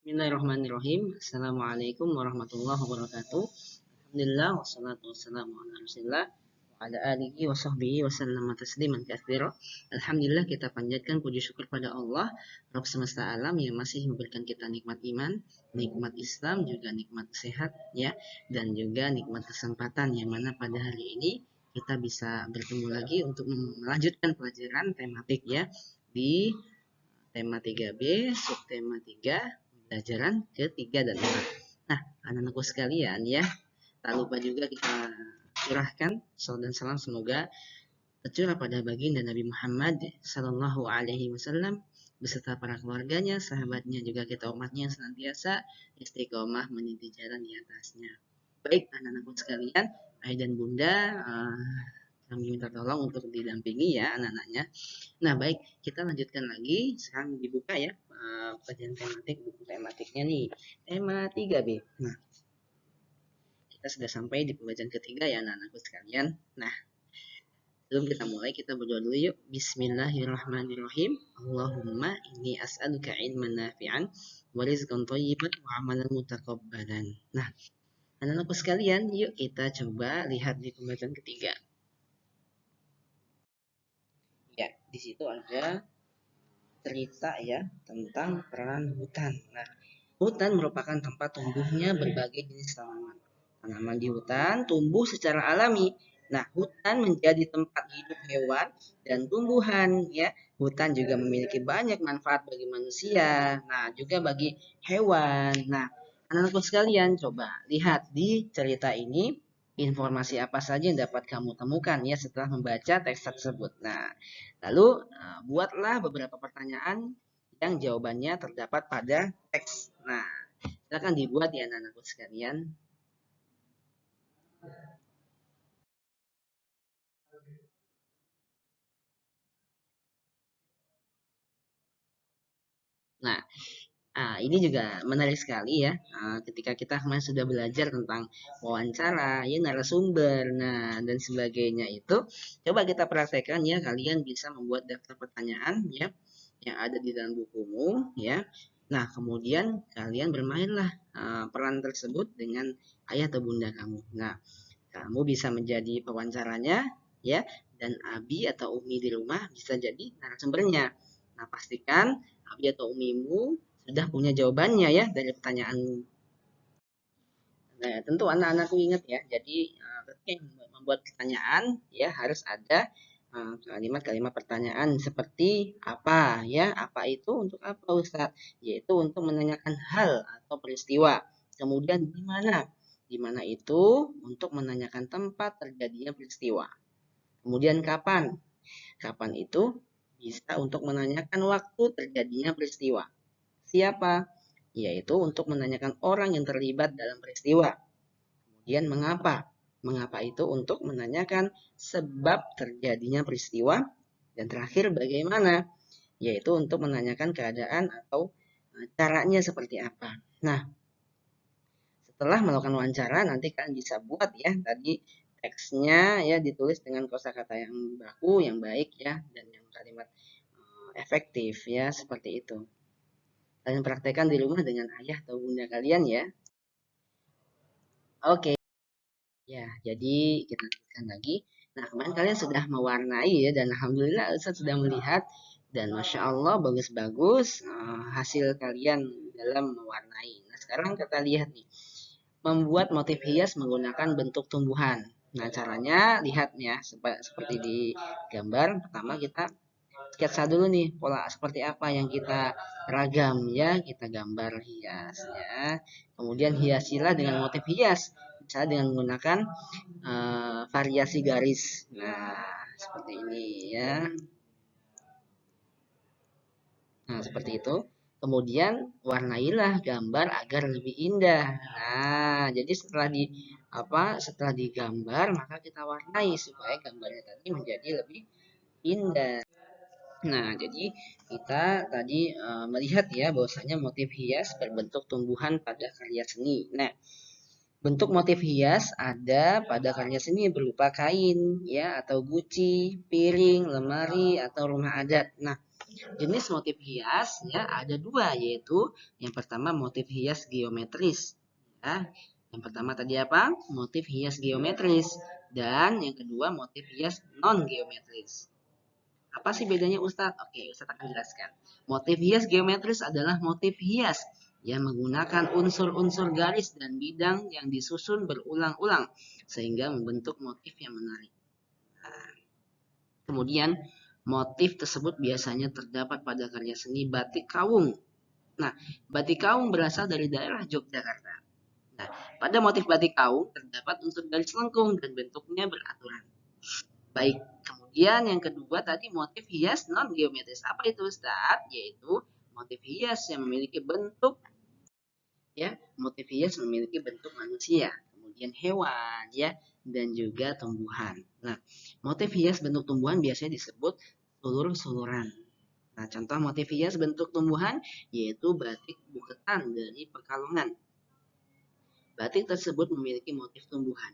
Bismillahirrahmanirrahim. Assalamualaikum warahmatullahi wabarakatuh. Alhamdulillah wassalatu wassalamu ala Rasulillah wa ala alihi wa sahbihi wa sallama tasliman katsira. Alhamdulillah kita panjatkan puji syukur pada Allah Rabb semesta alam yang masih memberikan kita nikmat iman, nikmat Islam, juga nikmat sehat ya, dan juga nikmat kesempatan yang mana pada hari ini kita bisa bertemu lagi untuk melanjutkan pelajaran tematik ya di tema 3B, subtema 3, pelajaran ketiga dan 4. Nah, anak-anakku sekalian ya, tak lupa juga kita curahkan salam dan salam semoga tercurah pada baginda Nabi Muhammad Sallallahu Alaihi Wasallam beserta para keluarganya, sahabatnya, juga kita umatnya yang senantiasa istiqomah meniti jalan di atasnya. Baik, anak-anakku sekalian, ayah dan bunda, kami minta tolong untuk didampingi ya anak-anaknya. Nah, baik, kita lanjutkan lagi. Sekarang dibuka ya pelajaran tematik, buku tematiknya nih. Tema 3B. Nah, kita sudah sampai di pembacaan ketiga ya anak-anakku sekalian. Nah, sebelum kita mulai, kita berdoa dulu yuk. Bismillahirrahmanirrahim. Allahumma inni as'aluka ilman nafi'an wa rizqan thayyiban wa amalan mutaqabbalan. Nah, anak-anakku sekalian, yuk kita coba lihat di pembacaan ketiga. Ya, di situ ada cerita ya tentang peran hutan. Nah, hutan merupakan tempat tumbuhnya berbagai jenis tanaman. Tanaman di hutan tumbuh secara alami. Nah, hutan menjadi tempat hidup hewan dan tumbuhan ya. Hutan juga memiliki banyak manfaat bagi manusia. Nah, juga bagi hewan. Nah, anak-anakku sekalian coba lihat di cerita ini informasi apa saja yang dapat kamu temukan ya setelah membaca teks tersebut. Nah, lalu buatlah beberapa pertanyaan yang jawabannya terdapat pada teks. Nah, silakan dibuat ya anak-anakku sekalian. Nah, ini juga menarik sekali ya. Ketika kita kemarin sudah belajar tentang wawancara, ya narasumber, nah dan sebagainya itu, coba kita praktekkan ya. Kalian bisa membuat daftar pertanyaan ya yang ada di dalam bukumu ya. Nah, kemudian kalian bermainlah peran tersebut dengan ayah atau bunda kamu. Nah, kamu bisa menjadi pewawancaranya ya, dan Abi atau Umi di rumah bisa jadi narasumbernya. Nah, pastikan Abi atau Umimu sudah punya jawabannya ya dari pertanyaan. Nah, tentu anak-anakku ingat ya. Jadi ketika membuat pertanyaan ya harus ada kalimat-kalimat pertanyaan seperti apa ya? Apa itu untuk apa Ustaz? Yaitu untuk menanyakan hal atau peristiwa. Kemudian di mana? Di mana itu untuk menanyakan tempat terjadinya peristiwa. Kemudian kapan? Kapan itu bisa untuk menanyakan waktu terjadinya peristiwa. Siapa? Yaitu untuk menanyakan orang yang terlibat dalam peristiwa. Kemudian mengapa? Mengapa itu untuk menanyakan sebab terjadinya peristiwa. Dan terakhir bagaimana? Yaitu untuk menanyakan keadaan atau caranya seperti apa. Nah, setelah melakukan wawancara nanti kalian bisa buat ya tadi teksnya ya ditulis dengan kosakata yang baku, yang baik ya, dan yang kalimat efektif ya seperti itu. Kalian praktekkan di rumah dengan ayah atau bunda kalian ya. Oke. Ya, jadi kita lanjutkan lagi. Nah, kemarin kalian sudah mewarnai ya, dan alhamdulillah Ustaz sudah melihat dan masya Allah bagus-bagus hasil kalian dalam mewarnai. Nah, sekarang kita lihat nih, membuat motif hias menggunakan bentuk tumbuhan. Nah, caranya lihat ya, seperti di gambar. Pertama kita sketsa dulu nih pola seperti apa yang kita ragam ya, kita gambar hiasnya. Kemudian hiasilah dengan motif hias, misalnya dengan menggunakan variasi garis. Nah, seperti ini ya. Nah, seperti itu. Kemudian warnailah gambar agar lebih indah. Nah, jadi setelah digambar maka kita warnai supaya gambarnya tadi menjadi lebih indah. Nah, jadi kita tadi melihat ya bahwasanya motif hias berbentuk tumbuhan pada karya seni. Nah, Bentuk motif hias ada pada karya seni berupa kain, ya, atau guci, piring, lemari, atau rumah adat. Nah, jenis motif hias ya ada dua, yaitu yang pertama motif hias geometris. Ya, yang pertama tadi apa? Motif hias geometris, dan yang kedua motif hias non geometris. Apa sih bedanya Ustadz? Oke, Ustadz akan jelaskan. Motif hias geometris adalah motif hias yang menggunakan unsur-unsur garis dan bidang yang disusun berulang-ulang sehingga membentuk motif yang menarik. Nah, kemudian motif tersebut biasanya terdapat pada karya seni batik kawung. Nah, batik kawung berasal dari daerah Yogyakarta. Nah, pada motif batik kawung terdapat unsur garis lengkung dan bentuknya beraturan. Baik, kemudian yang kedua tadi motif hias non geometris. Apa itu Ustaz? Yaitu motif hias yang memiliki bentuk, ya, motif hias memiliki bentuk manusia, kemudian hewan, ya, dan juga tumbuhan. Nah, motif hias bentuk tumbuhan biasanya disebut sulur-suluran. Nah, contoh motif hias bentuk tumbuhan yaitu batik buketan dari Pekalongan. Batik tersebut memiliki motif tumbuhan.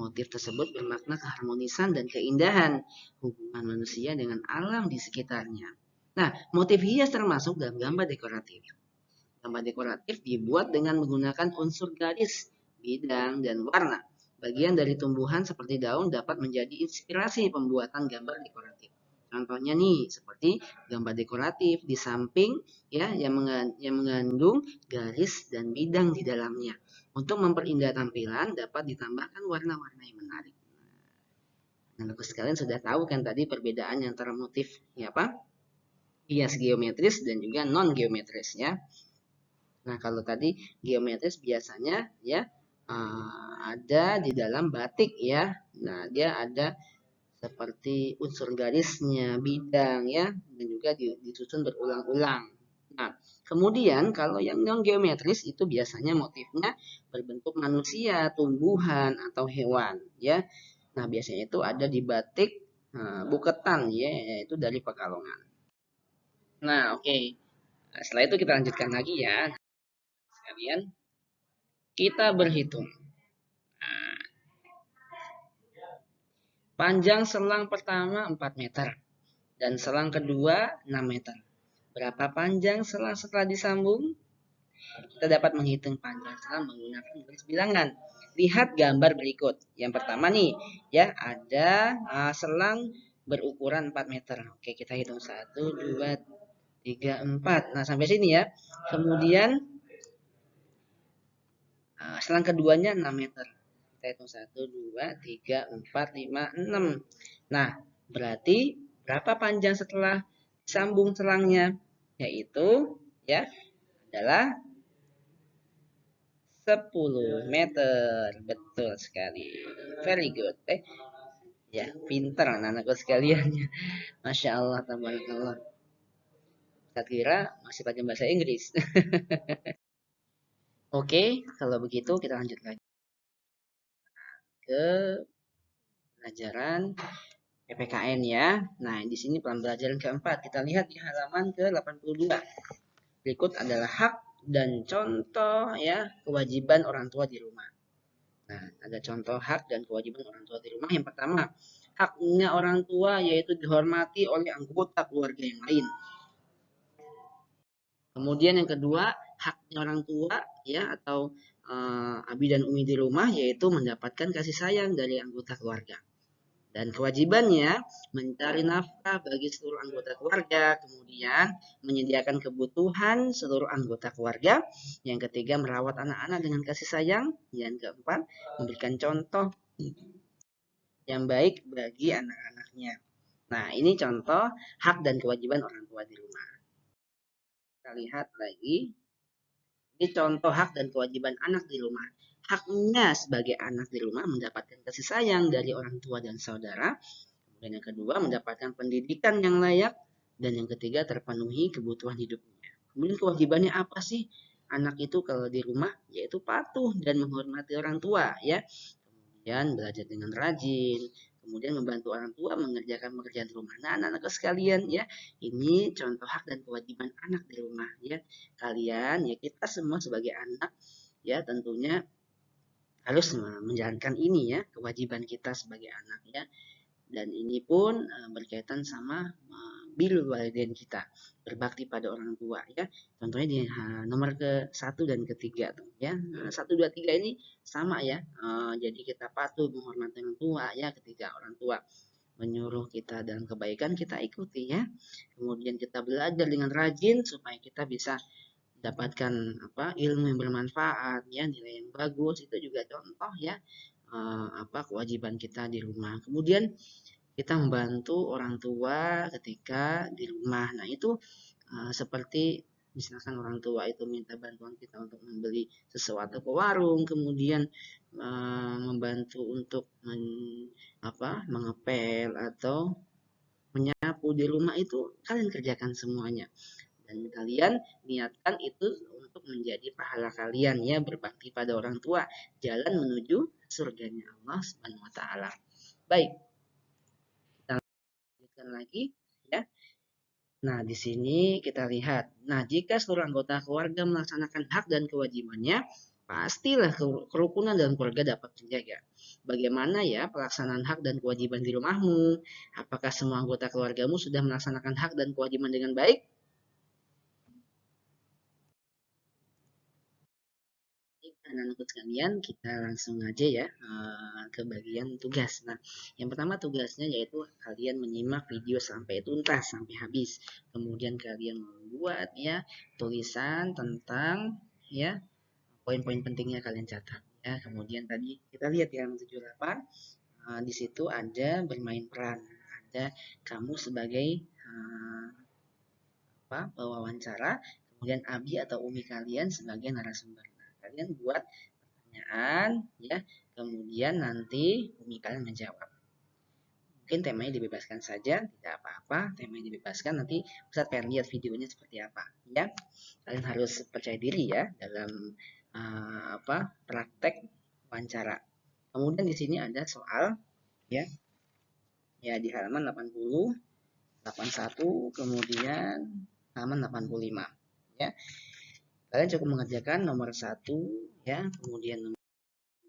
Motif tersebut bermakna keharmonisan dan keindahan hubungan manusia dengan alam di sekitarnya. Nah, motif hias termasuk dalam gambar dekoratif. Gambar dekoratif dibuat dengan menggunakan unsur garis, bidang, dan warna. Bagian dari tumbuhan seperti daun dapat menjadi inspirasi pembuatan gambar dekoratif. Contohnya nih, seperti gambar dekoratif di samping, ya, yang mengandung garis dan bidang di dalamnya. Untuk memperindah tampilan dapat ditambahkan warna-warna yang menarik. Nah, Bapak sekalian sudah tahu kan tadi perbedaan antara motif, ya apa? Hias geometris dan juga non geometris, ya. Nah, kalau tadi geometris biasanya, ya, ada di dalam batik, ya. Nah, dia ada seperti unsur garisnya, bidang, ya, dan juga disusun berulang-ulang. Nah, kemudian kalau yang non geometris itu biasanya motifnya berbentuk manusia, tumbuhan, atau hewan, ya. Nah, biasanya itu ada di batik buketan, ya, yaitu dari Pekalongan. Nah, oke. Nah, setelah itu kita lanjutkan lagi ya, sekalian. Kita berhitung. Nah, panjang selang pertama 4 meter dan selang kedua 6 meter. Berapa panjang selang setelah disambung? Kita dapat menghitung panjang selang menggunakan garis bilangan. Lihat gambar berikut. Yang pertama nih, ya, ada selang berukuran 4 meter. Oke, kita hitung 1, 2, 3, 4. Nah, sampai sini ya. Kemudian selang keduanya 6 meter. Kita hitung 1, 2, 3, 4, 5, 6. Nah, berarti berapa panjang setelah sambung selangnya? Yaitu, ya, adalah 10 meter. Betul sekali. Very good. Ya, pintar anak-anakku sekalian. Masya Allah, tabarakallah. Saya kira masih pakai bahasa Inggris. Oke, kalau begitu kita lanjut lagi ke pelajaran PPKN ya. Nah, di sini pembelajaran keempat. Kita lihat di halaman ke-82. Berikut adalah hak dan contoh, ya, kewajiban orang tua di rumah. Nah, ada contoh hak dan kewajiban orang tua di rumah. Yang pertama, haknya orang tua yaitu dihormati oleh anggota keluarga yang lain. Kemudian yang kedua, haknya orang tua, ya, atau abi dan umi di rumah yaitu mendapatkan kasih sayang dari anggota keluarga. Dan kewajibannya mencari nafkah bagi seluruh anggota keluarga, kemudian menyediakan kebutuhan seluruh anggota keluarga. Yang ketiga, merawat anak-anak dengan kasih sayang. Yang keempat, memberikan contoh yang baik bagi anak-anaknya. Nah, ini contoh hak dan kewajiban orang tua di rumah. Kita lihat lagi. Ini contoh hak dan kewajiban anak di rumah. Haknya sebagai anak di rumah mendapatkan kasih sayang dari orang tua dan saudara. Dan yang kedua, mendapatkan pendidikan yang layak. Dan yang ketiga, terpenuhi kebutuhan hidupnya. Kemudian kewajibannya apa sih? Anak itu kalau di rumah, yaitu patuh dan menghormati orang tua, ya. Kemudian belajar dengan rajin. Kemudian membantu orang tua mengerjakan pekerjaan rumah. Nah, anak-anak sekalian, ya, ini contoh hak dan kewajiban anak di rumah, ya. Kalian, ya, kita semua sebagai anak, ya, tentunya harus menjalankan ini ya, kewajiban kita sebagai anak ya. Dan ini pun berkaitan sama bil walidain kita, berbakti pada orang tua ya. Contohnya di nomor ke-1 dan ketiga tuh ya. 1, 2, 3 ini sama ya. Jadi kita patuh menghormati orang tua ya, ketika orang tua menyuruh kita dalam kebaikan kita ikuti ya. Kemudian kita belajar dengan rajin supaya kita bisa dapatkan ilmu yang bermanfaat ya, nilai yang bagus, itu juga contoh ya kewajiban kita di rumah. Kemudian kita membantu orang tua ketika di rumah. Nah, itu seperti misalkan orang tua itu minta bantuan kita untuk membeli sesuatu ke warung, kemudian membantu untuk mengepel atau menyapu di rumah, itu kalian kerjakan semuanya. Dan kalian niatkan itu untuk menjadi pahala kalian ya, berbakti pada orang tua, jalan menuju surganya Allah Subhanahu wa taala. Baik, kita lanjutkan lagi ya. Nah, di sini kita lihat. Nah, jika seluruh anggota keluarga melaksanakan hak dan kewajibannya, pastilah kerukunan dalam keluarga dapat terjaga. Bagaimana ya pelaksanaan hak dan kewajiban di rumahmu? Apakah semua anggota keluargamu sudah melaksanakan hak dan kewajiban dengan baik? Anak-anak sekalian, kita langsung aja ya ke bagian tugas. Nah, yang pertama tugasnya yaitu kalian menyimak video sampai tuntas, sampai habis. Kemudian kalian membuat ya tulisan tentang ya poin-poin pentingnya, kalian catat ya. Kemudian tadi kita lihat yang 78, di situ ada bermain peran, ada kamu sebagai pewawancara, kemudian Abi atau Umi kalian sebagai narasumber. Nah, kalian buat pertanyaan ya, kemudian nanti Umi kalian menjawab. Mungkin temanya dibebaskan saja, tidak apa-apa, temanya dibebaskan, nanti Ustaz pengen lihat videonya seperti apa ya. Kalian harus percaya diri ya dalam praktek wawancara. Kemudian di sini ada soal ya, di halaman 80, 81, kemudian halaman 85 ya. Kalian cukup mengerjakan nomor 1 ya, kemudian nomor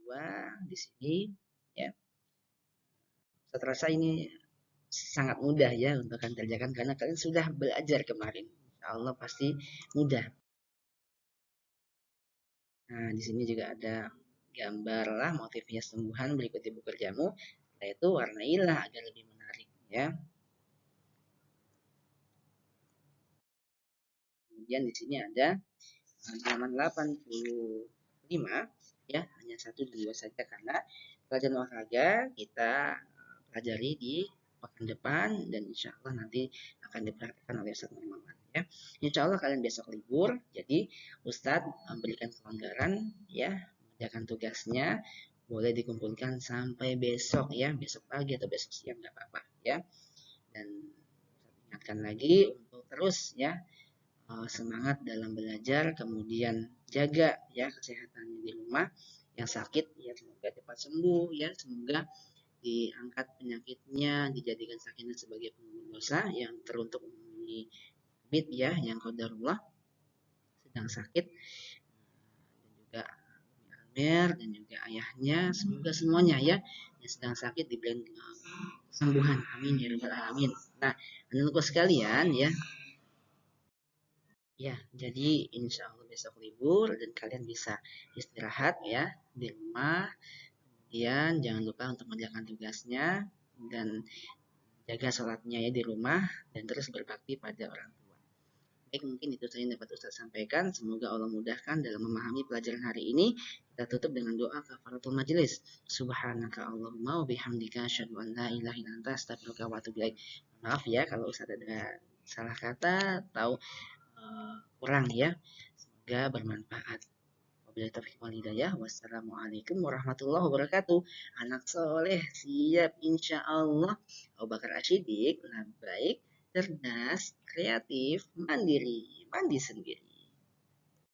2 di sini ya. Saya terasa ini sangat mudah ya untuk kalian kerjakan karena kalian sudah belajar kemarin. Insya Allah pasti mudah. Nah, di sini juga ada gambar lah motifnya sungguhan berikut ibu kerjamu, yaitu warnailah agar lebih menarik ya. Kemudian di sini ada halaman 85 ya, hanya 1 dan 2 saja karena pelajaran olahraga kita pelajari di pekan depan dan insya Allah nanti akan dipraktikkan oleh Ustadz Muhammad ya. Insya Allah kalian besok libur, jadi Ustadz memberikan kelonggaran ya, mengerjakan tugasnya boleh dikumpulkan sampai besok ya, besok pagi atau besok siang nggak apa-apa ya. Dan ingatkan lagi untuk terus ya semangat dalam belajar, kemudian jaga ya kesehatannya di rumah. Yang sakit ya semoga cepat sembuh ya, semoga diangkat penyakitnya, dijadikan sakitnya sebagai pengampun dosa yang teruntuk memenuhi bid ya, yang qadarullah sedang sakit, dan juga Amir dan juga ayahnya, semoga semuanya ya yang sedang sakit diberikan kesembuhan, amin ya rabbal alamin. Nah, anak-anakku sekalian ya, ya, jadi insya Allah besok libur dan kalian bisa istirahat ya di rumah. Kemudian jangan lupa untuk mengerjakan tugasnya dan jaga sholatnya ya di rumah dan terus berbakti pada orang tua. Baik, mungkin itu saja yang dapat Ustaz sampaikan. Semoga Allah mudahkan dalam memahami pelajaran hari ini. Kita tutup dengan doa kafaratul majelis. Subhanaka Allahumma wa bihamdika asyhadu an la ilaha illa anta astaghfiruka wa atubu ilaik. Maaf ya kalau Ustaz ada salah kata atau kurang ya. Semoga bermanfaat. Wabillahi taufiq wal hidayah. Wassalamualaikum warahmatullahi wabarakatuh. Anak soleh siap insya Allah. Abu Bakar Ashidik, baik, cerdas, kreatif, mandiri, mandi sendiri.